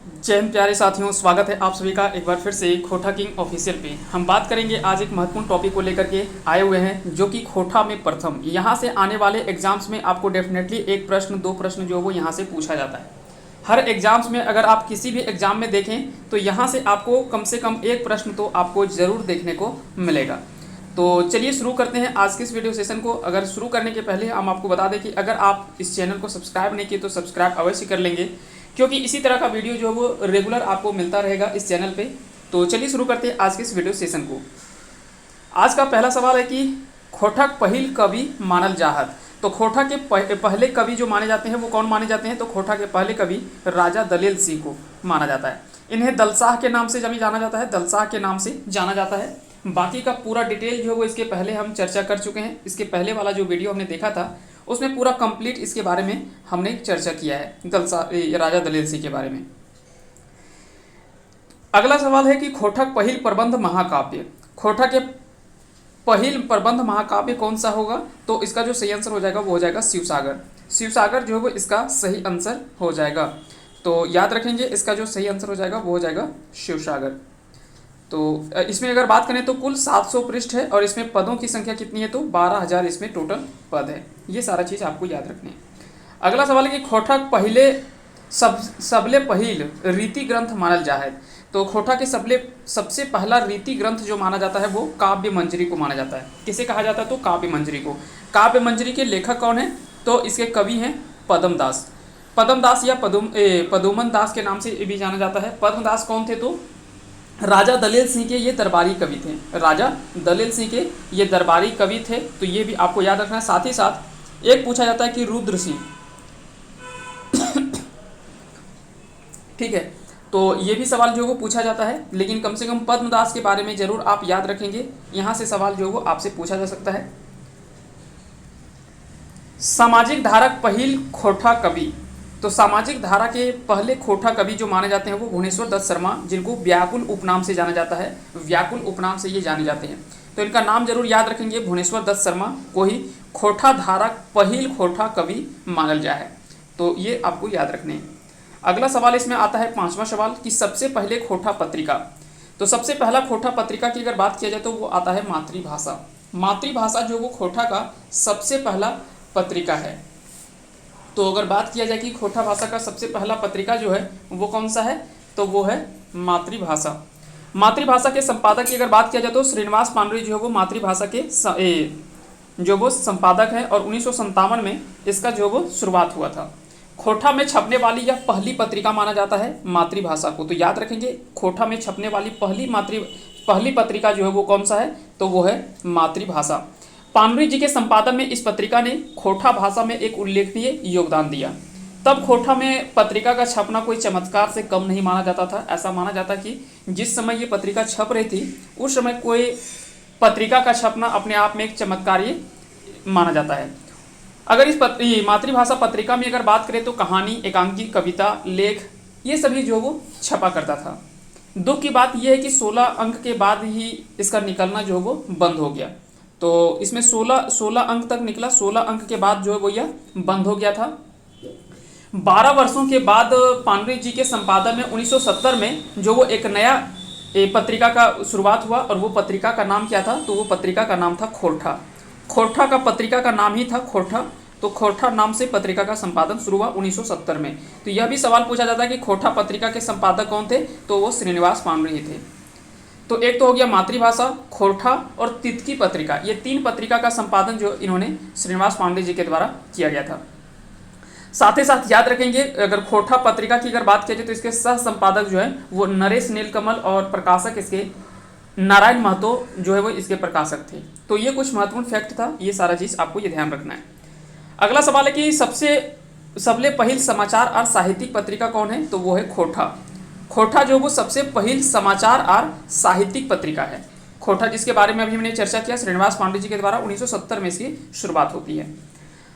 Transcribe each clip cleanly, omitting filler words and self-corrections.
जय हिंद प्यारे साथियों, स्वागत है आप सभी का एक बार फिर से खोटा किंग ऑफिशियल पे। हम बात करेंगे आज एक महत्वपूर्ण टॉपिक को लेकर के आए हुए हैं, जो कि खोटा में प्रथम। यहाँ से आने वाले एग्जाम्स में आपको डेफिनेटली एक प्रश्न दो प्रश्न जो वो यहाँ से पूछा जाता है। हर एग्जाम्स में अगर आप किसी भी एग्जाम में देखें तो यहाँ से आपको कम से कम एक प्रश्न तो आपको ज़रूर देखने को मिलेगा। तो चलिए शुरू करते हैं आज के इस वीडियो सेशन को। अगर शुरू करने के पहले हम आपको बता दें कि अगर आप इस चैनल को सब्सक्राइब नहीं किए तो सब्सक्राइब अवश्य कर लेंगे, क्योंकि इसी तरह का वीडियो जो वो रेगुलर आपको मिलता रहेगा इस चैनल पे। तो चलिए शुरू करते हैं आज के इस वीडियो सेशन को। आज का पहला सवाल है कि खोटक पहिल कवि मानल जाहत। तो खोटा के पहले कवि जो माने जाते हैं वो कौन माने जाते हैं? तो खोटा के पहले कवि राजा दलेल सिंह को माना जाता है। इन्हें दलसाह के नाम से जब जाना जाता है, दलसाह के नाम से जाना जाता है। बाकी का पूरा डिटेल जो है वो इसके पहले हम चर्चा कर चुके हैं। इसके पहले वाला जो वीडियो हमने देखा था उसमें पूरा कंप्लीट इसके बारे में हमने चर्चा किया है, राजा दलेल सिंह के बारे में। अगला सवाल है कि खोटक पहिल प्रबंध महाकाव्य। खोटा के पहिल प्रबंध महाकाव्य कौन सा होगा? तो इसका जो सही आंसर हो जाएगा वो हो जाएगा शिवसागर। शिवसागर जो है वो इसका सही आंसर हो जाएगा। तो याद रखेंगे, इसका जो सही आंसर हो जाएगा वो हो जाएगा शिवसागर। तो इसमें अगर बात करें तो कुल 700 पृष्ठ है और इसमें पदों की संख्या कितनी है? तो 12,000 इसमें टोटल पद है। ये सारा चीज़ आपको याद रखनी है। अगला सवाल है कि खोटक पहले सबले पहिल रीति ग्रंथ मानल जाए। तो खोटा के सबसे पहला रीति ग्रंथ जो माना जाता है वो काव्य मंजरी को माना जाता है। किसे कहा जाता है? तो काव्य मंजरी को। काव्य मंजरी के लेखक कौन है? तो इसके कवि हैं पद्म दास। पद्म दास या पदुमन दास के नाम से भी जाना जाता है। पद्म दास कौन थे? तो राजा दलेल सिंह के ये दरबारी कवि थे। राजा दलेल सिंह के ये दरबारी कवि थे, तो ये भी आपको याद रखना है। साथ ही साथ एक पूछा जाता है कि रुद्र सिंह, ठीक है, तो ये भी सवाल जो वो पूछा जाता है, लेकिन कम से कम पद्मदास के बारे में जरूर आप याद रखेंगे। यहाँ से सवाल जो वो आपसे पूछा जा सकता है। सामाजिक धारक पहिल खोटा कवि। तो सामाजिक धारा के पहले खोटा कवि जो माने जाते हैं वो भुवनेश्वर दत्त शर्मा, जिनको व्याकुल उपनाम से जाना जाता है। व्याकुल उपनाम से ये जाने जाते हैं, तो इनका नाम जरूर याद रखेंगे। भुवनेश्वर दत्त शर्मा को ही खोटा धारक पहिल खोटा कवि मानल जाए, तो ये आपको याद रखने हैं। अगला सवाल इसमें आता है, पांचवा सवाल, कि सबसे पहले खोटा पत्रिका। तो सबसे पहला खोटा पत्रिका की अगर बात किया जाए तो वो आता है मातृभाषा। मातृभाषा जो वो खोटा का सबसे पहला पत्रिका है। तो अगर बात किया जाए कि खोटा भाषा का सबसे पहला पत्रिका जो है वो कौन सा है? तो वो है मातृभाषा। मातृभाषा के संपादक की अगर बात किया जाए तो श्रीनिवास पांडुरी जो है वो मातृभाषा के जो वो संपादक है, और 1957 में इसका जो वो शुरुआत हुआ था। खोटा में छपने वाली यह पहली पत्रिका माना जाता है मातृभाषा को। तो याद रखेंगे, खोटा में छपने वाली पहली पत्रिका जो है वो कौन सा है? तो वो है मातृभाषा। पांडुरी जी के संपादन में इस पत्रिका ने खोटा भाषा में एक उल्लेखनीय योगदान दिया। तब खोटा में पत्रिका का छपना कोई चमत्कार से कम नहीं माना जाता था। ऐसा माना जाता कि जिस समय ये पत्रिका छप रही थी उस समय कोई पत्रिका का छपना अपने आप में एक चमत्कार ये माना जाता है। अगर इस मातृभाषा पत्रिका में अगर बात करें तो कहानी, एकांकी, कविता, लेख, ये सभी जो वो छपा करता था। दुख की बात यह है कि 16 अंक के बाद ही इसका निकलना जो वो बंद हो गया। तो इसमें 16 अंक तक निकला, 16 अंक के बाद जो है वो यह बंद हो गया था। 12 वर्षों के बाद पांडुरी जी के संपादन में 1970 में जो वो एक नया पत्रिका का शुरुआत हुआ, और वो पत्रिका का नाम क्या था? तो वो पत्रिका का नाम था खोटा। खोटा का पत्रिका का नाम ही था खोटा। तो खोटा नाम से पत्रिका का संपादन शुरू हुआ 1970 में। तो यह भी सवाल पूछा जाता है कि खोटा पत्रिका के संपादक कौन थे? तो वो श्रीनिवास पांडुरी थे। तो एक तो हो गया मातृभाषा, खोटा और तितकी पत्रिका। ये 3 पत्रिका का संपादन जो इन्होंने श्रीनिवास पांडे जी के द्वारा किया गया था। साथ ही साथ याद रखेंगे, अगर खोटा पत्रिका की अगर बात किया जाए तो इसके सह संपादक जो है वो नरेश नीलकमल, और प्रकाशक इसके नारायण महतो जो है वो इसके प्रकाशक थे। तो ये कुछ महत्वपूर्ण फैक्ट था, ये सारा चीज़ आपको ये ध्यान रखना है। अगला सवाल है कि सबले पहिल समाचार और साहित्यिक पत्रिका कौन है? तो वो है खोटा। खोटा जो वो सबसे पहिल समाचार और साहित्यिक पत्रिका है। खोटा जिसके बारे में अभी हमने चर्चा किया, श्रीनिवास पांडे जी के द्वारा 1970 में इसकी शुरुआत होती है।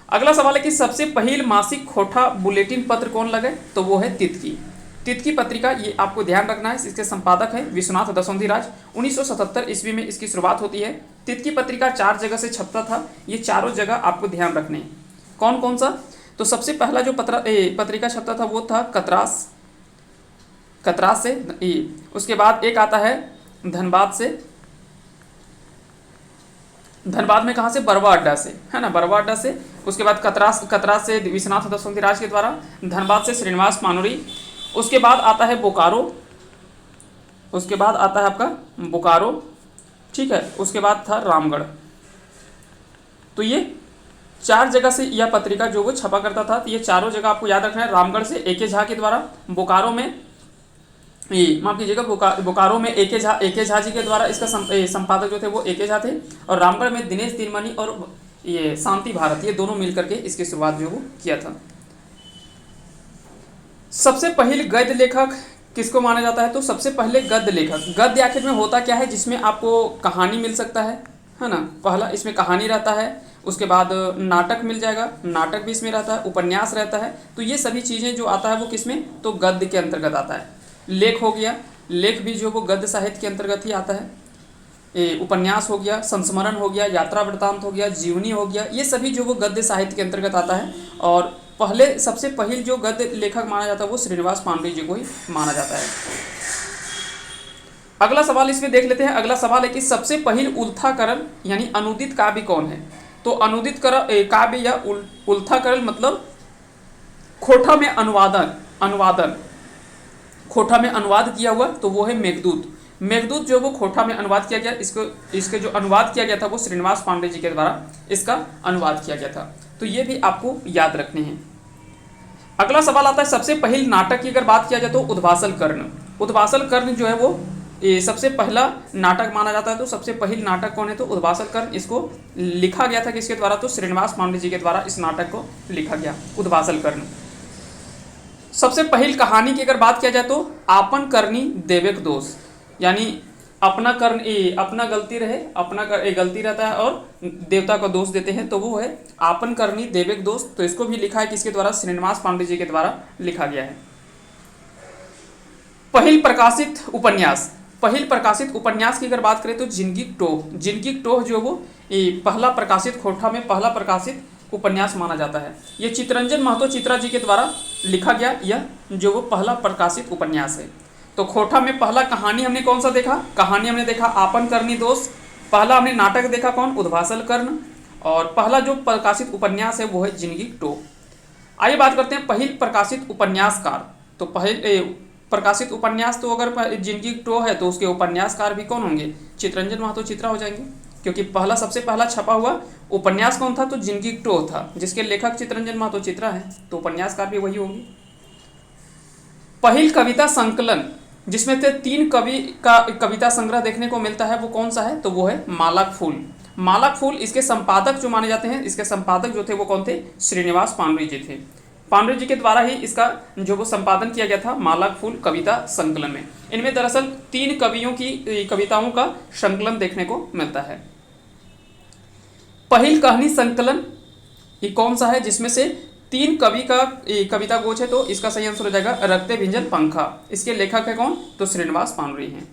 अगला सवाल है कि सबसे पहिल मासिक खोटा बुलेटिन पत्र कौन लगे? तो वो है तितकी। तितकी पत्रिका, ये आपको ध्यान रखना है, इसके संपादक है विश्वनाथ दसौंधीराज। 1977 ईस्वी में इसकी शुरुआत होती है। तितकी पत्रिका 4 जगह से छपता था, ये चारों जगह आपको ध्यान रखने हैं। कौन कौन सा? तो सबसे पहला जो पत्रिका छपता था वो था कतरास, कतरास से ई। उसके बाद एक आता है धनबाद से, धनबाद में कहाँ से, बरवा अड्डा से, है ना, बरवा अड्डा से। उसके बाद कतरास से विश्वनाथ दसवंती राज के द्वारा, धनबाद से श्रीनिवास पानुरी। उसके बाद आता है बोकारो, उसके बाद आता है आपका बोकारो, ठीक है। उसके बाद था रामगढ़। तो ये 4 जगह से यह पत्रिका जो वो छपा करता था। तो ये चारों जगह आपको याद रखना है। रामगढ़ से ए के झा के द्वारा, बोकारो में ये माफ कीजिएगा, बोकारो में ए के झा जी के द्वारा इसका संपादक जो थे वो ए के झा थे, और रामगढ़ में दिनेश तिरमनी और ये शांति भारत, ये दोनों मिलकर के इसकी शुरुआत जो वो किया था। सबसे पहले गद्य लेखक किसको माना जाता है, तो सबसे पहले गद्य लेखक, गद्य आखिर में होता क्या है, जिसमें आपको कहानी मिल सकता है ना, पहला इसमें कहानी रहता है। उसके बाद नाटक मिल जाएगा, नाटक भी इसमें रहता है, उपन्यास रहता है। तो ये सभी चीज़ें जो आता है वो किसमें, तो गद्य के अंतर्गत आता है। लेख हो गया, लेख भी जो वो गद्य साहित्य के अंतर्गत ही आता है। उपन्यास हो गया, संस्मरण हो गया, यात्रा वृत्तांत हो गया, जीवनी हो गया, ये सभी जो वो गद्य साहित्य के अंतर्गत आता है। और पहले सबसे पहले जो गद्य लेखक माना जाता है वो श्रीनिवास पांडुरंग जी को ही माना जाता है। अगला सवाल इसमें देख लेते हैं। अगला सवाल है कि सबसे पहले उल्थाकरण यानी अनुदित काव्य कौन है। तो अनुदित काव्य या उल्थाकरण मतलब खोटा में अनुवादन खोटा में अनुवाद किया हुआ, तो वो है मेघदूत। मेघदूत जो वो खोटा में अनुवाद किया गया, इसके जो अनुवाद किया गया था वो श्रीनिवास पांडे जी के द्वारा इसका अनुवाद किया गया था। तो ये भी आपको याद रखने हैं। अगला सवाल आता है सबसे पहले नाटक की अगर बात किया जाए तो उद्वासल कर्ण। उद्वासल कर्ण जो है वो सबसे पहला नाटक माना जाता है। तो सबसे पहले नाटक कौन है, तो उद्वासल कर्ण। इसको लिखा गया था किसके द्वारा, तो श्रीनिवास पांडे जी के द्वारा इस नाटक को लिखा गया, उद्वासल कर्ण। सबसे पहली कहानी की अगर बात किया जाए तो आपन करनी देवेक दोष, यानी अपना कर्ण अपना गलती रहे, अपना गलती रहता है और देवता को दोष देते हैं, तो वो है आपन करनी देवेक दोष। तो इसको भी लिखा है किसके द्वारा, श्रीनिवास पांडे जी के द्वारा लिखा गया है। पहल प्रकाशित उपन्यास, पहल प्रकाशित उपन्यास की अगर बात करें तो जिंदगी टोह जो वो पहला प्रकाशित, खोटा में पहला प्रकाशित उपन्यास माना जाता है। ये चितरंजन महतो चित्रा जी के द्वारा लिखा गया यह जो वो पहला प्रकाशित उपन्यास है। तो खोटा में पहला कहानी हमने कौन सा देखा, कहानी हमने देखा आपन करनी दोष। पहला हमने नाटक देखा कौन, उद्वासल कर्ण। और पहला जो प्रकाशित उपन्यास है वो है जिंदगी टोह। आइए बात करते हैं पहल प्रकाशित उपन्यासकार। तो पहल प्रकाशित उपन्यास तो अगर जिंदगी टोह है तो उसके उपन्यासकार भी कौन होंगे, चितरंजन महतो चित्रा हो जाएंगे, क्योंकि पहला सबसे पहला छपा हुआ उपन्यास कौन था, तो जिंदगी टोह था, जिसके लेखक चितरंजन महतो चित्रा है, तो उपन्यासकार भी वही होंगे। पहल कविता संकलन, जिसमें से 3 कवि का कविता संग्रह देखने को मिलता है, वो कौन सा है, तो वो है मालक फूल। मालक फूल इसके संपादक जो माने जाते हैं, इसके संपादक जो थे वो कौन थे, श्रीनिवास पांडुरंग जी थे। पांडुरंग जी के द्वारा ही इसका जो वो संपादन किया गया था मालक फूल कविता संकलन में। इनमें दरअसल 3 कवियों की कविताओं का संकलन देखने को मिलता है। पहल कहानी संकलन ये कौन सा है, जिसमें से 3 कवि का कविता गोच है, तो इसका सही आंसर हो जाएगा रखते भिंजन पंखा। इसके लेखक है कौन, तो श्रीनिवास पांडुरंग हैं।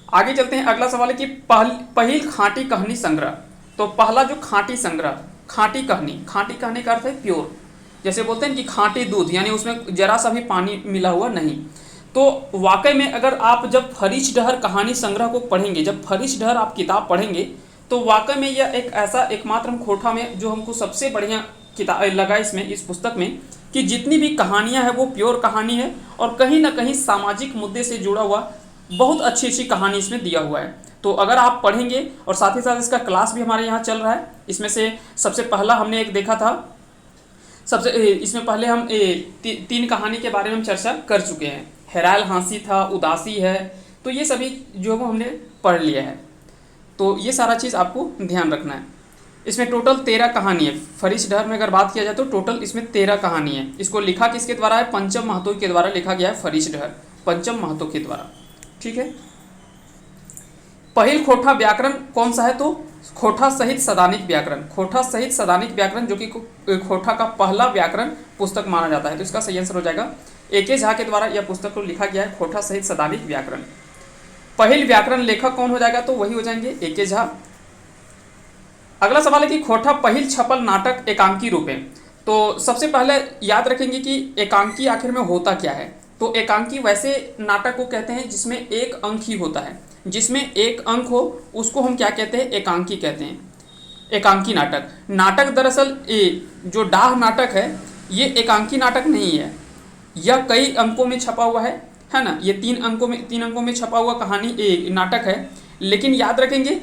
आगे चलते हैं। अगला सवाल है कि पहल खाँटी कहानी संग्रह। तो पहला जो खाँटी संग्रह, खाँटी कहानी का अर्थ है प्योर, जैसे बोलते हैं कि खाँटी दूध, यानी उसमें जरा सा भी पानी मिला हुआ नहीं। तो वाकई में अगर आप जब फरीश डहर कहानी संग्रह को पढ़ेंगे, जब फरीश डहर आप किताब पढ़ेंगे, तो वाकई में यह एक ऐसा एकमात्र खोटा में जो हमको सबसे बढ़िया किताब लगा इसमें, इस पुस्तक में, कि जितनी भी कहानियां हैं वो प्योर कहानी है और कहीं ना कहीं सामाजिक मुद्दे से जुड़ा हुआ बहुत अच्छी कहानी इसमें दिया हुआ है। तो अगर आप पढ़ेंगे, और साथ ही साथ इसका क्लास भी हमारे यहाँ चल रहा है। इसमें से सबसे पहला हमने एक देखा था, इसमें पहले हम 3 कहानी के बारे में हम चर्चा कर चुके हैं। हेराल हाँसी था, उदासी है, तो ये सभी जो वो हमने पढ़ लिया है। तो ये सारा चीज़ आपको ध्यान रखना है। इसमें टोटल 13 कहानी है। फरीश डहर में अगर बात किया जाए तो टोटल इसमें 13 कहानी है। इसको लिखा किसके द्वारा है, पंचम महतो के द्वारा लिखा गया है, फरीश डहर पंचम महतो के द्वारा। ठीक है। पहल खोटा व्याकरण कौन सा है, तो खोटा सहित सदानिक व्याकरण। खोटा सहित सदानिक व्याकरण जो कि खोटा का पहला व्याकरण पुस्तक माना जाता है, तो इसका सही आंसर हो जाएगा ए के झा के द्वारा यह पुस्तक को लिखा गया है, खोटा सहित सदानिक व्याकरण। पहल व्याकरण लेखक कौन हो जाएगा, तो वही हो जाएंगे ए के झा। अगला सवाल है कि खोटा पहल छपल नाटक एकांकी रूप है। तो सबसे पहले याद रखेंगे कि एकांकी आखिर में होता क्या है। तो एकांकी वैसे नाटक को कहते हैं जिसमें एक अंक ही होता है, जिसमें एक अंक हो उसको हम क्या कहते हैं, एकांकी कहते हैं, एकांकी नाटक। नाटक दरअसल जो डाह नाटक है ये एकांकी नाटक नहीं है, यह कई अंकों में छपा हुआ है ना, ये तीन अंकों में छपा हुआ कहानी नाटक है। लेकिन याद रखेंगे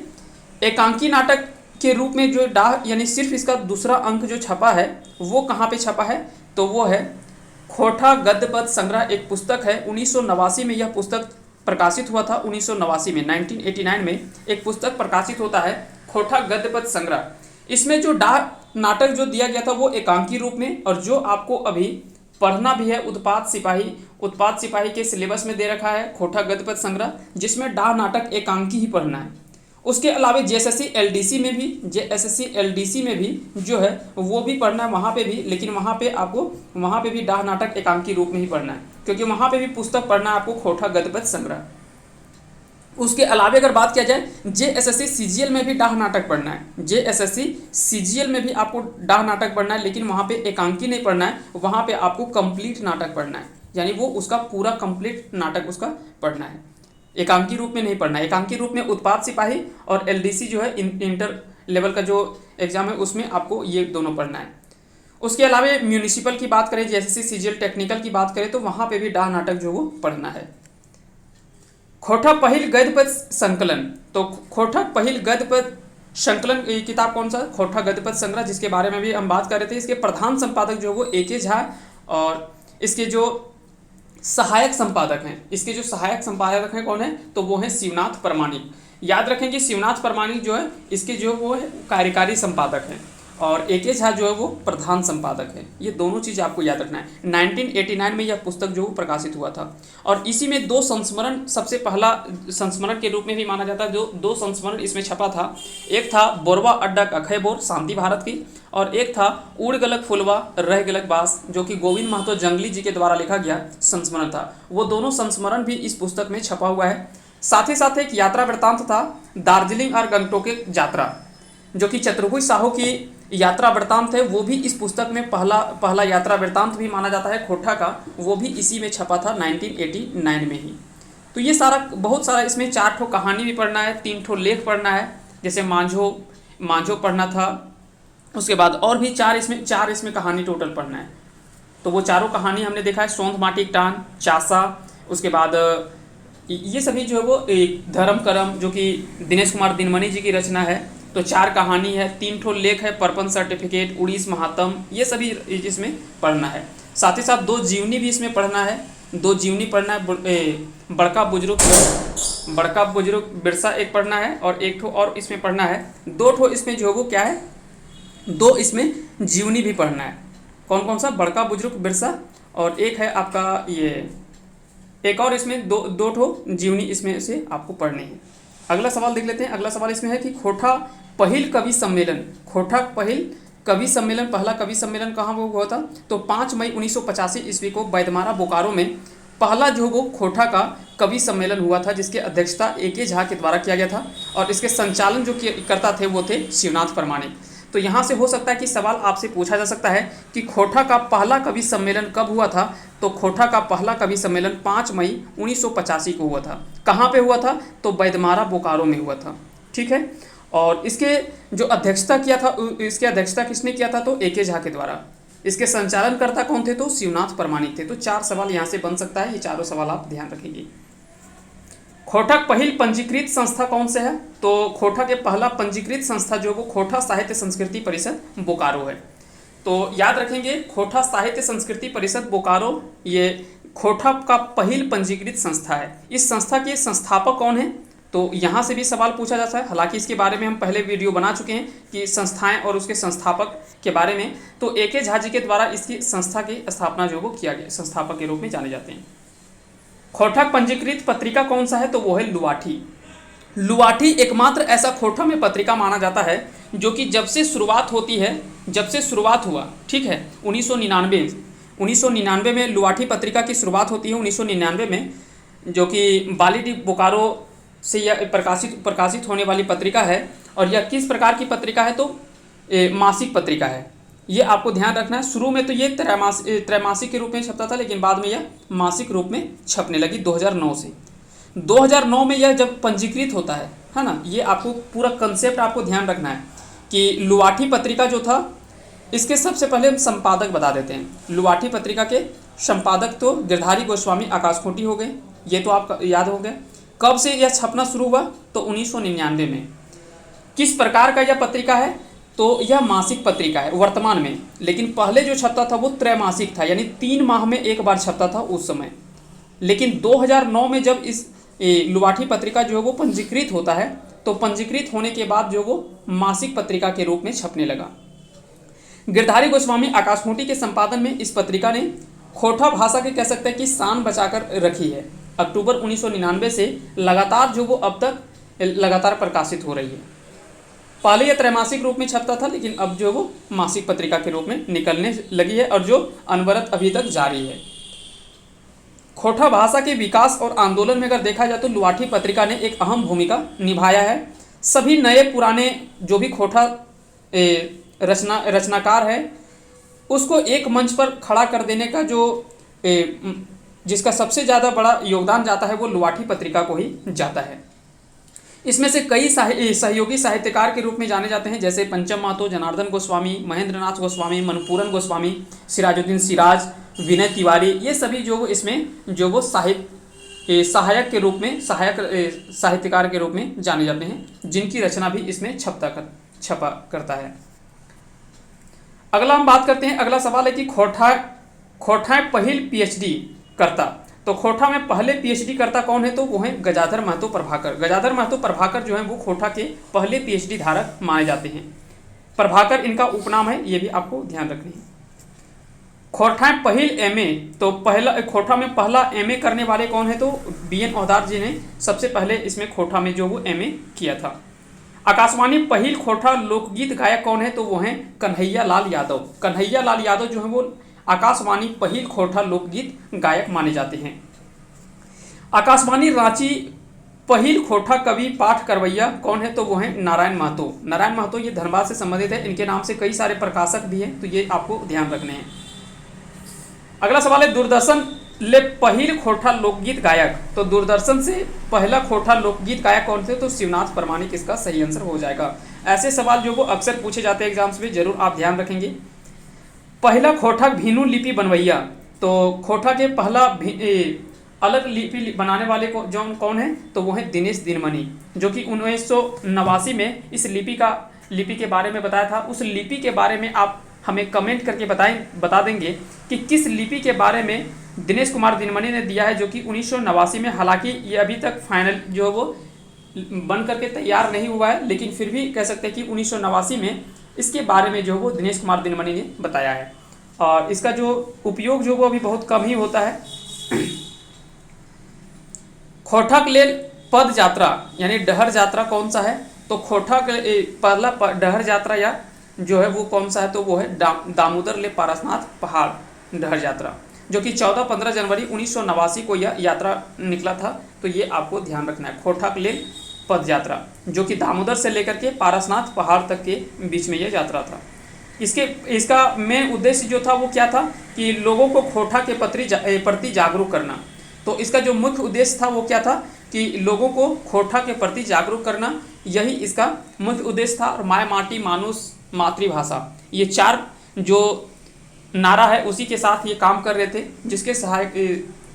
एकांकी नाटक के रूप में जो डाह यानी सिर्फ इसका दूसरा अंक जो छपा है वो कहाँ पे छपा है, तो वो है खोटा गद्य पद्य संग्रह, एक पुस्तक है 1989 में यह पुस्तक प्रकाशित हुआ था। 1989 में 1989 में एक पुस्तक प्रकाशित होता है खोटा गद्य पद्य संग्रह। इसमें जो डाह नाटक जो दिया गया था वो एकांकी रूप में, और जो आपको अभी पढ़ना भी है उत्पात सिपाही के सिलेबस में दे रखा है खोटा गद्य पद्य संग्रह, जिसमें डाह नाटक एकांकी ही पढ़ना है। उसके अलावा जेएसएससी एलडीसी में भी जो है वो भी पढ़ना है वहाँ पे भी, लेकिन वहाँ पे भी डाह नाटक एकांकी रूप में ही पढ़ना है, क्योंकि वहाँ पे भी पुस्तक पढ़ना है आपको खोटा गद्य पद्य संग्रह। उसके अलावा अगर बात किया जाए जेएसएससी सीजीएल में भी डाह नाटक पढ़ना है, जेएसएससी सीजीएल में भी आपको डाह नाटक पढ़ना है, लेकिन वहाँ पे एकांकी नहीं पढ़ना है, वहाँ पे आपको कंप्लीट नाटक पढ़ना है, यानी वो उसका पूरा कंप्लीट नाटक उसका पढ़ना है, एकांकी रूप में नहीं पढ़ना है। एकांकी रूप में उत्पात सिपाही और एलडीसी जो है इंटर लेवल का जो एग्जाम है उसमें आपको ये दोनों पढ़ना है। उसके अलावा म्यूनिसिपल की बात करें, जेएसएससी सीजीएल टेक्निकल की बात करें तो वहाँ पे भी डाह नाटक जो वो पढ़ना है। खोटा पहिल गद्य पद्य संकलन, तो खोटा पहिल गद्य पद्य संकलन किताब कौन सा, खोटा गद्य पद्य संग्रह, जिसके बारे में भी हम बात कर रहे थे। इसके प्रधान संपादक जो वो ए.के. झा, और इसके जो सहायक संपादक हैं कौन है, तो वो हैं शिवनाथ प्रमाणिक। याद रखेंगे शिवनाथ प्रमाणिक जो है इसके जो वो है कार्यकारी संपादक हैं, और ए.के. झा जो है वो प्रधान संपादक है। ये दोनों चीज़ आपको याद रखना है। 1989 में यह पुस्तक जो प्रकाशित हुआ था, और इसी में दो संस्मरण, सबसे पहला संस्मरण के रूप में भी माना जाता है, जो दो संस्मरण इसमें छपा था। एक था बोरवा अड्डा अखय बोर शांति भारत की, और एक था उड़ गलक फुलवा रह गलक बास, जो कि गोविंद महतो जंगली जी के द्वारा लिखा गया संस्मरण था। वो दोनों संस्मरण भी इस पुस्तक में छपा हुआ है। साथ ही साथ एक यात्रा वृत्तांत था दार्जिलिंग और गंगटोक की यात्रा, जो कि चतुर्भुज साहू की यात्रा वृत्तांत है, वो भी इस पुस्तक में पहला यात्रा वृत्तांत भी माना जाता है खोटा का, वो भी इसी में छपा था 1989 में ही। तो ये बहुत सारा इसमें 4 ठो कहानी भी पढ़ना है, 3 ठो लेख पढ़ना है, जैसे मांझो पढ़ना था। उसके बाद और भी 4 इसमें कहानी टोटल पढ़ना है। तो वो चारों कहानी हमने देखा है, सोंध माटी टान, चासा, उसके बाद ये सभी जो है वो धर्म करम, जो कि दिनेश कुमार दिनमणि जी की रचना है। तो 4 कहानी है, 3 ठो लेख है, परपन सर्टिफिकेट, उड़ीस महात्म, ये सभी इसमें पढ़ना है। साथ ही साथ 2 जीवनी भी इसमें पढ़ना है, 2 जीवनी पढ़ना है। बड़का बुजुर्ग बिरसा एक पढ़ना है, और एक ठो और इसमें पढ़ना है। 2 ठो इसमें जो है वो क्या है, 2 इसमें जीवनी भी पढ़ना है। कौन कौन सा, बड़का बुजुर्ग बिरसा, और एक है आपका ये एक और इसमें 2 ठो जीवनी इसमें से आपको पढ़नी है। अगला सवाल देख लेते हैं। अगला सवाल इसमें है कि खोटा पहिल कवि सम्मेलन, पहला कवि सम्मेलन कहाँ वो हुआ था, तो 5 मई 1985 ईस्वी को बैदमारा बोकारो में पहला जो वो खोटा का कवि सम्मेलन हुआ था, जिसके अध्यक्षता ए.के. झा के द्वारा किया गया था, और इसके संचालन जो करता थे वो थे शिवनाथ प्रमाणिक। तो यहाँ से हो सकता है कि सवाल आपसे पूछा जा सकता है कि खोटा का पहला कवि सम्मेलन कब हुआ था, तो खोटा का पहला कवि सम्मेलन 5 मई 1985 को हुआ था। कहाँ पे हुआ था, तो बैदमारा बोकारो में हुआ था, ठीक है। और इसके जो अध्यक्षता किया था, इसके अध्यक्षता किसने किया था, तो ए.के. झा के द्वारा। इसके संचालनकर्ता कौन थे, तो शिवनाथ प्रमाणिक थे। तो 4 सवाल यहाँ से बन सकता है, ये चारों सवाल आप ध्यान रखेंगे। खोटा पहिल पंजीकृत संस्था कौन से है, तो खोटा के पहला पंजीकृत संस्था जो वो खोटा साहित्य संस्कृति परिषद बोकारो है। तो याद रखेंगे खोटा साहित्य संस्कृति परिषद बोकारो ये खोटा का पहिल पंजीकृत संस्था है। इस संस्था के संस्थापक कौन है, तो यहाँ से भी सवाल पूछा जाता है। हालांकि इसके बारे में हम पहले वीडियो बना चुके हैं कि संस्थाएं और उसके संस्थापक के बारे में। तो ए.के. झा जी के द्वारा इसकी संस्था की स्थापना जो वो किया गया, संस्थापक के रूप में जाने जाते हैं। खोटा पंजीकृत पत्रिका कौन सा है, तो वो है लुवाठी। लुवाठी एकमात्र ऐसा खोटा में पत्रिका माना जाता है जो कि जब से शुरुआत हुआ, ठीक है, 1999 में लुवाठी पत्रिका की शुरुआत होती है 1999 में, जो कि बालीडी बोकारो से यह प्रकाशित होने वाली पत्रिका है। और यह किस प्रकार की पत्रिका है, तो मासिक पत्रिका है, ये आपको ध्यान रखना है। शुरू में तो ये त्रैमासिक के रूप में छपता था, लेकिन बाद में यह मासिक रूप में छपने लगी 2009 से। 2009 में यह जब पंजीकृत होता है ना, ये आपको पूरा कंसेप्ट आपको ध्यान रखना है कि लुवाठी पत्रिका जो था, इसके सबसे पहले हम संपादक बता देते हैं। लुवाठी पत्रिका के संपादक तो गिरधारी गोस्वामी आकाशखूंटी हो गए, ये तो आपका याद हो गया। कब से यह छपना शुरू हुआ? तो 1999 में। किस प्रकार का यह पत्रिका है? तो यह मासिक पत्रिका है वर्तमान में, लेकिन पहले जो छपता था वो त्रैमासिक था, यानी 3 माह में एक बार छपता था उस समय। लेकिन 2009 में जब इस लुवाठी पत्रिका जो है वो पंजीकृत होता है, तो पंजीकृत होने के बाद जो वो मासिक पत्रिका के रूप में छपने लगा। गिरधारी गोस्वामी आकाशखूंटी के संपादन में इस पत्रिका ने खोटा भाषा के कह सकते हैं कि शान बचाकर रखी है। अक्टूबर 1999 से लगातार जो वो अब तक लगातार प्रकाशित हो रही है। पहले यह त्रैमासिक रूप में छपता था, लेकिन अब जो वो मासिक पत्रिका के रूप में निकलने लगी है, और जो अनवरत अभी तक जारी है। खोटा भाषा के विकास और आंदोलन में अगर देखा जाए तो लुवाठी पत्रिका ने एक अहम भूमिका निभाया है। सभी नए पुराने जो भी खोटा रचनाकार है, उसको एक मंच पर खड़ा कर देने का जो जिसका सबसे ज़्यादा बड़ा योगदान जाता है वो लुवाठी पत्रिका को ही जाता है। इसमें से कई सहयोगी साहित्यकार के रूप में जाने जाते हैं, जैसे पंचम महतो, जनार्दन गोस्वामी, महेंद्र नाथ गोस्वामी, मनपूरन गोस्वामी, सिराजुद्दीन सिराज, विनय तिवारी। ये सभी जो वो इसमें जो वो सहायक के रूप में साहित्यकार के रूप में जाने जाते हैं, जिनकी रचना भी इसमें छपा करता है। अगला हम बात करते हैं, अगला सवाल है कि खोठा पहिल पीएचडी करता। तो खोठा में पहले पीएचडी करता कौन है? तो वो है गजाधर महतो प्रभाकर। गजाधर महतो प्रभाकर जो है वो खोठा के पहले पीएचडी धारक माने जाते हैं। प्रभाकर इनका उपनाम है, ये भी आपको ध्यान रखनी है। खोठा पहिल एमए, तो पहला खोठा में पहला एमए करने वाले कौन है? तो बीएन औधार जी ने सबसे पहले इसमें खोठा में जो वो एमए किया था। आकाशवाणी पहिल खोठा लोकगीत गायक कौन है? तो वो हैं कन्हैया लाल यादव। कन्हैया लाल यादव जो है वो आकाशवाणी पहिल खोठा लोकगीत गायक माने जाते हैं। आकाशवाणी रांची पहिल खोठा कवि पाठ करवैया कौन है? तो वो हैं नारायण महतो। नारायण महतो ये धनबाद से संबंधित है, इनके नाम से कई सारे प्रकाशक भी हैं, तो ये आपको ध्यान रखने हैं। अगला सवाल है, दूरदर्शन ले पहिल खोठा लोकगीत गायक। तो दूरदर्शन से पहला खोठा लोकगीत गायक कौन थे? तो शिवनाथ प्रमाणिक इसका सही आंसर हो जाएगा। ऐसे सवाल जो वो अक्सर पूछे जाते हैं एग्जाम्स में, जरूर आप ध्यान रखेंगे। पहला खोठा भीनु लिपि बनवैया, तो खोठा के पहला अलग लिपि बनाने वाले कौन है? तो वो है दिनेश दिनमणि, जो कि 1989 में इस लिपि के बारे में बताया था। उस लिपि के बारे में आप हमें कमेंट करके बता देंगे कि किस लिपि के बारे में दिनेश कुमार दिनमणि ने दिया है, जो कि 1989 में, हालांकि ये अभी तक फाइनल जो वो बन करके तैयार नहीं हुआ है, लेकिन फिर भी कह सकते हैं कि 1989 में इसके बारे में जो वो दिनेश कुमार दिनमणि ने बताया है। और इसका जो उपयोग जो वो अभी बहुत कम ही होता है। खोठा के लिए पद यात्रा यानी डहर यात्रा कौन सा है? तो खोठा के पहला डहर यात्रा या जो है वो कौन सा है? तो वो है दामोदर ले पारसनाथ पहाड़ डहर यात्रा, जो कि 14-15 जनवरी 1989 को यह यात्रा निकला था। तो ये आपको ध्यान रखना है, खोठा के लिए पद यात्रा, जो कि दामोदर से लेकर के पारसनाथ पहाड़ तक के बीच में यह यात्रा था। इसका मेन उद्देश्य जो था वो क्या था कि लोगों को खोठा के प्रति जागरूक करना। तो इसका जो मुख्य उद्देश्य था वो क्या था कि लोगों को खोठा के प्रति जागरूक करना, यही इसका मुख्य उद्देश्य था। और माय माटी मानुष मातृभाषा, ये 4 जो नारा है उसी के साथ ये काम कर रहे थे,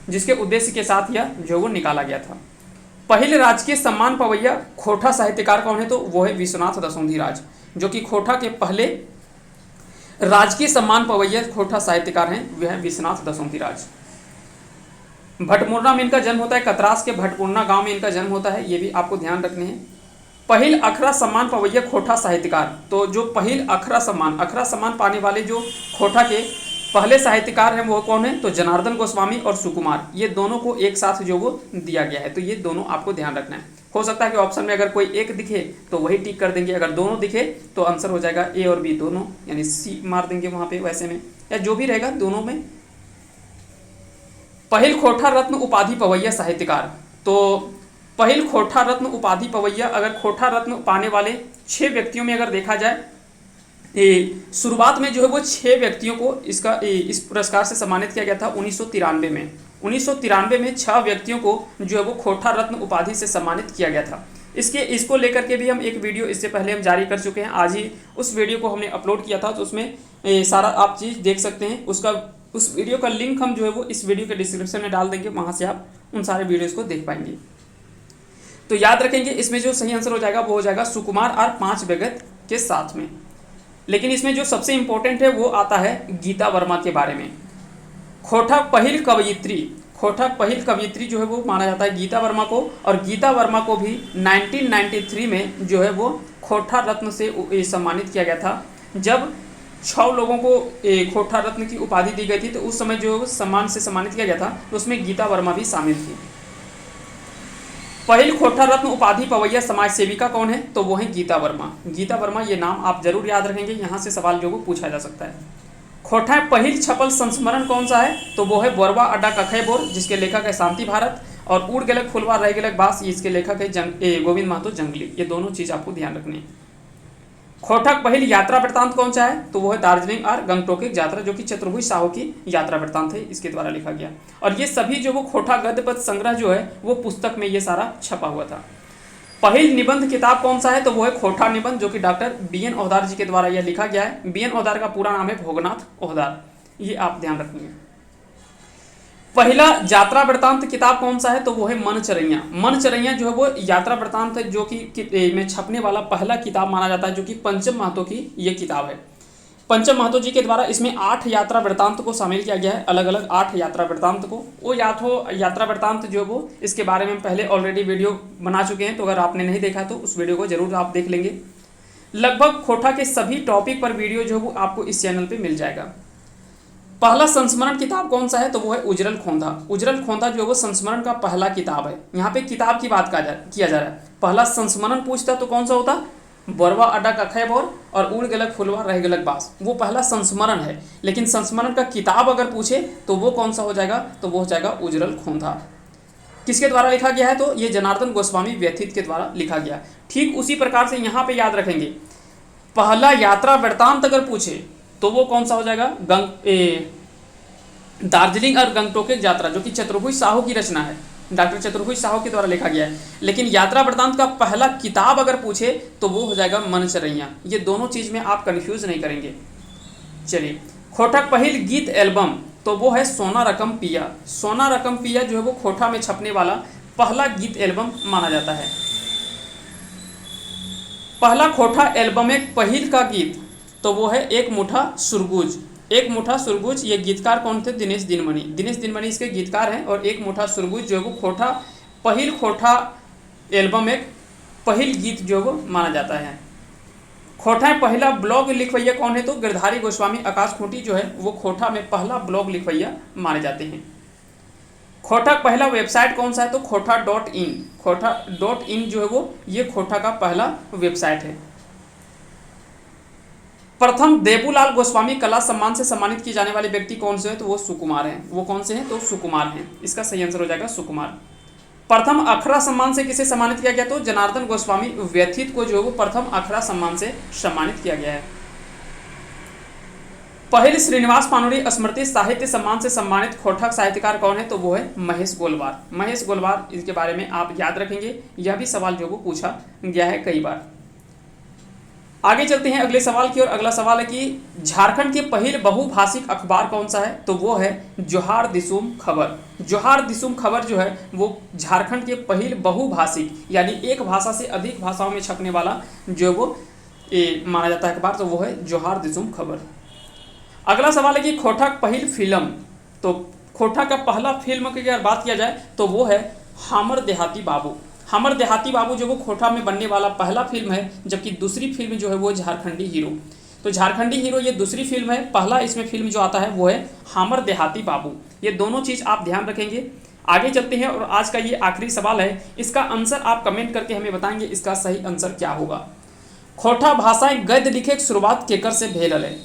जिसके उद्देश्य के साथ यह जो वो निकाला गया था। पहले राजकीय सम्मान पवैया खोठा साहित्यकार कौन है? तो वो है विश्वनाथ दसौंधी राज, जो कि खोठा के पहले राजकीय सम्मान पवैया खोठा साहित्यकार हैं, वह है विश्वनाथ दसौंधी राज। भटमुर्रा में इनका जन्म होता है, कतरास के भटपुरना गांव में इनका जन्म होता है, ये भी आपको ध्यान रखने हैं। पहिल अखरा सम्मान पवैया खोठा साहित्यकार, तो जो पहिल अखरा सम्मान पाने वाले जो खोठा के पहले साहित्यकार हैं वो कौन है? तो जनार्दन गोस्वामी और सुकुमार, ये दोनों को एक साथ जो वो दिया गया है। तो ये दोनों आपको ध्यान रखना है। हो सकता है कि ऑप्शन में अगर कोई एक दिखे तो वही टिक कर देंगे, अगर दोनों दिखे तो आंसर हो जाएगा ए और बी दोनों, यानी सी मार देंगे वहाँ पे वैसे में, या जो भी रहेगा दोनों में। पहिल खोठा रत्न उपाधि पवैया साहित्यकार, तो पहिल खोठा रत्न उपाधि पवैया, अगर खोठा रत्न पाने वाले 6 व्यक्तियों में अगर देखा जाए शुरुआत में जो है वो 6 व्यक्तियों को इस पुरस्कार से सम्मानित किया गया था 1993 में। 1993 में 6 व्यक्तियों को जो है वो खोटा रत्न उपाधि से सम्मानित किया गया था। इसको लेकर के भी हम एक वीडियो इससे पहले हम जारी कर चुके हैं, आज ही उस वीडियो को हमने अपलोड किया था, तो उसमें सारा आप चीज़ देख सकते हैं। उस वीडियो का लिंक हम जो है वो इस वीडियो के डिस्क्रिप्शन में डाल देंगे, वहाँ से आप उन सारे वीडियोज़ को देख पाएंगे। तो याद रखेंगे, इसमें जो सही आंसर हो जाएगा वो हो जाएगा सुकुमार और 5 विगत के साथ में। लेकिन इसमें जो सबसे इंपॉर्टेंट है वो आता है गीता वर्मा के बारे में। खोटा पहिल कवयित्री जो है वो माना जाता है गीता वर्मा को, और गीता वर्मा को भी 1993 में जो है वो खोटा रत्न से सम्मानित किया गया था। जब 6 लोगों को खोटा रत्न की उपाधि दी गई थी, तो उस समय जो सम्मान से सम्मानित किया गया था तो उसमें गीता वर्मा भी शामिल थी। पहिल खोटा रत्न उपाधि पवैया समाज सेविका कौन है? तो वो है गीता वर्मा। गीता वर्मा, ये नाम आप जरूर याद रखेंगे, यहाँ से सवाल जो वो पूछा जा सकता है। खोटा पहिल छपल संस्मरण कौन सा है? तो वो है बोरवा अड्डा कखय बोर, जिसके लेखक है शांति भारत, और उड़ गेलक फुलवा रह गेलक बास, इसके लेखक है गोविंद महतो जंगली। ये दोनों चीज़ आपको ध्यान रखनी है। खोटक पहिल यात्रा वृत्तांत कौन सा है? तो वो है दार्जिलिंग और गंगटोक की यात्रा, जो कि चतुर्भुज साहू की यात्रा वृत्तांत है, इसके द्वारा लिखा गया। और ये सभी जो वो खोटा गद्य पद संग्रह जो है वो पुस्तक में ये सारा छपा हुआ था। पहिल निबंध किताब कौन सा है? तो वो है खोटा निबंध, जो कि डॉक्टर BN ओहदार जी के द्वारा यह लिखा गया है। BN ओहदार का पूरा नाम है भोगनाथ ओहदार, ये आप ध्यान रखेंगे। पहला यात्रा वृत्तांत किताब कौन सा है? तो वो है मनचरैया। मनचरैया जो है वो यात्रा वृत्तांत है, जो कि में छपने वाला पहला किताब माना जाता है, जो कि पंचम महतो की ये किताब है। पंचम महतो जी के द्वारा इसमें 8 यात्रा वृत्तांत को शामिल किया गया है, अलग अलग 8 यात्रा वृत्तांत को। वो यात्रा वृत्तांत जो वो इसके बारे में पहले ऑलरेडी वीडियो बना चुके हैं, तो अगर आपने नहीं देखा तो उस वीडियो को जरूर आप देख लेंगे। लगभग खोटा के सभी टॉपिक पर वीडियो जो वो आपको इस चैनल पर मिल जाएगा। पहला संस्मरण किताब कौन सा है? तो वो है उजरल खोंधा। उजरल खोंधा जो है वो संस्मरण का पहला किताब है। यहाँ पे किताब की बात किया जा रहा है। पहला संस्मरण पूछता तो कौन सा होता? बोरवा अड्डा कखय बोर और उड़ गेलक फुलवा रह गेलक बास, वो पहला संस्मरण है। लेकिन संस्मरण का किताब अगर पूछे तो वो कौन सा हो जाएगा? तो वो हो जाएगा उजरल खोंधा। किसके द्वारा लिखा गया है? तो ये जनार्दन गोस्वामी व्यथित के द्वारा लिखा गया। ठीक उसी प्रकार से यहाँ पे याद रखेंगे, पहला यात्रा वृत्तांत अगर पूछे तो वो कौन सा हो जाएगा? दार्जिलिंग और गंगटोक की यात्रा, जो कि चतुर्भुज साहू की रचना है, डॉक्टर चतुर्भुज साहू के द्वारा लिखा गया है। लेकिन यात्रा वृत्तांत का पहला किताब अगर पूछे तो वो हो जाएगा मनचरैया। ये दोनों चीज़ में आप कन्फ्यूज नहीं करेंगे। चलिए, खोटक पहिल गीत एल्बम, तो वो है सोना रकम पिया। सोना रकम पिया जो है वो खोटा में छपने वाला पहला गीत एल्बम माना जाता है। पहला खोटा एल्बम एक पहिल का गीत, तो वो है एक मुठा सुरगुज। एक मुठा सुरगुज, ये गीतकार कौन थे? दिनेश दिनमणि। दिनेश दिनमणि इसके गीतकार हैं। और एक मुठा सुरगुज जो है वो खोटा एल्बम एक पहिल गीत जो वो माना जाता है। खोटा में पहला ब्लॉग लिखवैया कौन है? तो गिरधारी गोस्वामी आकाश खूंटी जो है वो खोटा में पहला ब्लॉग लिखवैया माने जाते हैं। खोटा पहला वेबसाइट कौन सा है? तो खोटा.in। खोटा.in जो है वो ये खोटा का पहला वेबसाइट है। प्रथम देबूलाल गोस्वामी कला सम्मान से सम्मानित किए जाने वाले व्यक्ति कौन से हैं? तो वो सुकुमार हैं। वो कौन से हैं? तो सुकुमार हैं। इसका सही आंसर हो जाएगा सुकुमार। प्रथम अखरा सम्मान से किसे सम्मानित किया गया? तो जनार्दन गोस्वामी व्यथित को जो है वो प्रथम अखरा सम्मान से सम्मानित किया गया है। पहले श्रीनिवास पानुरी स्मृति साहित्य सम्मान से सम्मानित खोटक साहित्यकार कौन है? तो वो है महेश गोलवार। महेश गोलवार, इसके बारे में आप याद रखेंगे, यह भी सवाल जो वो पूछा गया है कई बार। आगे चलते हैं अगले सवाल की ओर। अगला सवाल है कि झारखंड के पहले बहुभाषिक अखबार कौन सा है? तो वो है जोहार दिसुम खबर। जोहार दिसुम खबर जो है वो झारखंड के पहले बहुभाषिक, यानी एक भाषा से अधिक भाषाओं में छपने वाला जो वो माना जाता है अखबार, तो वो है जोहार दिसुम खबर। अगला सवाल है कि खोटा पहल फिल्म, तो खोटा का पहला फिल्म की अगर बात किया जाए तो वो है हमर देहाती बाबू। हमर देहाती बाबू जो वो खोटा में बनने वाला पहला फिल्म है, जबकि दूसरी फिल्म जो है वो झारखंडी हीरो। तो झारखंडी हीरो ये दूसरी फिल्म है, पहला इसमें फिल्म जो आता है वो है हमर देहाती बाबू। ये दोनों चीज़ आप ध्यान रखेंगे। आगे चलते हैं और आज का ये आखिरी सवाल है, इसका आंसर आप कमेंट करके हमें बताएंगे इसका सही आंसर क्या होगा। खोटा भाषाएं गद्य लिखे शुरुआत केकर से भेल है,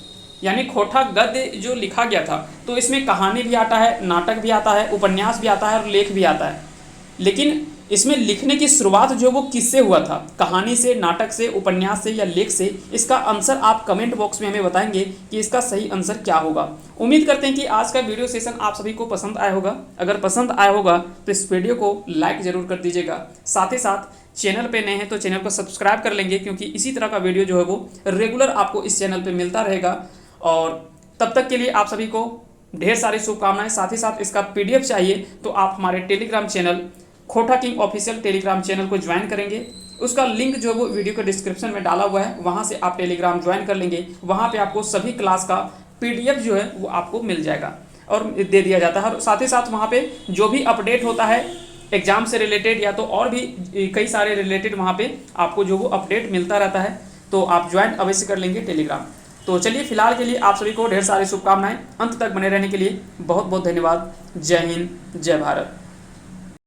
यानी खोटा गद्य जो लिखा गया था तो इसमें कहानी भी आता है, नाटक भी आता है, उपन्यास भी आता है और लेख भी आता है। लेकिन इसमें लिखने की शुरुआत जो वो किससे हुआ था, कहानी से, नाटक से, उपन्यास से या लेख से? इसका आंसर आप कमेंट बॉक्स में हमें बताएंगे कि इसका सही आंसर क्या होगा। उम्मीद करते हैं कि आज का वीडियो सेशन आप सभी को पसंद आया होगा। अगर पसंद आया होगा तो इस वीडियो को लाइक ज़रूर कर दीजिएगा। साथ ही साथ चैनल पे नए हैं तो चैनल को सब्सक्राइब कर लेंगे, क्योंकि इसी तरह का वीडियो जो है वो रेगुलर आपको इस चैनल पर मिलता रहेगा। और तब तक के लिए आप सभी को ढेर सारी शुभकामनाएं। साथ ही साथ इसका PDF चाहिए तो आप हमारे टेलीग्राम चैनल खोटा किंग ऑफिशियल टेलीग्राम चैनल को ज्वाइन करेंगे। उसका लिंक जो है वो वीडियो के डिस्क्रिप्शन में डाला हुआ है, वहाँ से आप टेलीग्राम ज्वाइन कर लेंगे। वहाँ पे आपको सभी क्लास का PDF जो है वो आपको मिल जाएगा और दे दिया जाता है। और साथ ही साथ वहाँ पे जो भी अपडेट होता है एग्जाम से रिलेटेड या तो और भी कई सारे रिलेटेड वहाँ पे आपको जो वो अपडेट मिलता रहता है। तो आप ज्वाइन अवश्य कर लेंगे टेलीग्राम। तो चलिए फिलहाल के लिए आप सभी को ढेर सारी शुभकामनाएं। अंत तक बने रहने के लिए बहुत बहुत धन्यवाद। जय हिंद, जय भारत।